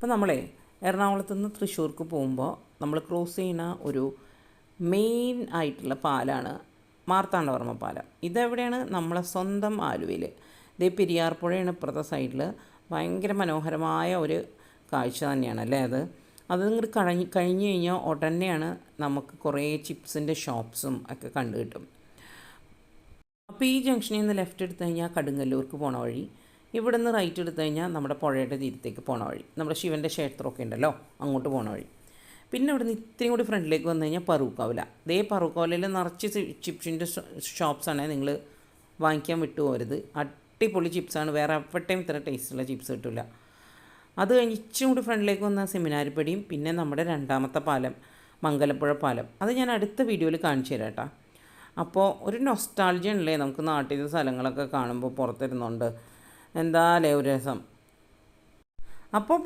അപ്പോൾ നമ്മളെ എറണാകുളത്ത് നിന്ന് തൃശ്ശൂർക്ക് പോകുമ്പോൾ നമ്മൾ ക്രോസ് ചെയ്യുന്ന ഒരു മെയിൻ ആയിട്ടുള്ള പാലാണ് മാർത്താണ്ഡവർമ്മ പാലം. ഇതെവിടെയാണ്? നമ്മളെ സ്വന്തം ആലുവയിൽ. ഇതേ പെരിയാർ പുഴയാണ് ഇപ്പുറത്തെ സൈഡിൽ. ഭയങ്കര മനോഹരമായ ഒരു കാഴ്ച തന്നെയാണ് അല്ലേ അത് ഇങ്ങോട്ട് കഴിഞ്ഞ് കഴിഞ്ഞാൽ ഉടനെയാണ് നമുക്ക് കുറേ ചിപ്സിൻ്റെ ഷോപ്സും ഒക്കെ കണ്ടു കിട്ടും. അപ്പോൾ ഈ ജംഗ്ഷനിൽ നിന്ന് ലെഫ്റ്റ് എടുത്തു കഴിഞ്ഞാൽ കടുങ്ങല്ലൂർക്ക് പോണ വഴി, ഇവിടെ നിന്ന് റൈറ്റ് എടുത്തു കഴിഞ്ഞാൽ നമ്മുടെ പുഴയുടെ തീരത്തേക്ക് പോണ വഴി, നമ്മുടെ ശിവൻ്റെ ക്ഷേത്രമൊക്കെ ഉണ്ടല്ലോ അങ്ങോട്ട് പോണ വഴി. പിന്നെ ഇവിടെ നിന്ന് ഇത്രയും കൂടി ഫ്രണ്ടിലേക്ക് വന്നു കഴിഞ്ഞാൽ പറൂക്കാവില. ഇതേ പറൂക്കാവിലയിൽ നിറച്ച് ചിപ്സിൻ്റെ ഷോപ്സാണ്. നിങ്ങൾ വാങ്ങിക്കാൻ വിട്ടുപോകരുത്. അടിപൊളി ചിപ്സാണ്. വേറെ എവിടെയും ഇത്ര ടേസ്റ്റുള്ള ചിപ്സ് കിട്ടില്ല. അത് കഴിഞ്ഞ് ഇച്ചും കൂടി ഫ്രണ്ടിലേക്ക് വന്ന സെമിനാരിപ്പടിയും പിന്നെ നമ്മുടെ രണ്ടാമത്തെ പാലം മംഗലപ്പുഴ പാലം. അത് ഞാൻ അടുത്ത വീഡിയോയിൽ കാണിച്ചു തരാം കേട്ടോ. അപ്പോൾ ഒരു നൊസ്റ്റാൾജിയ ഉണ്ടല്ലേ നമുക്ക് നാട്ടിലെ സ്ഥലങ്ങളൊക്കെ കാണുമ്പോൾ പുറത്തിരുന്നുണ്ട്. എന്താ അല്ലേ ഒരു രസം. അപ്പോൾ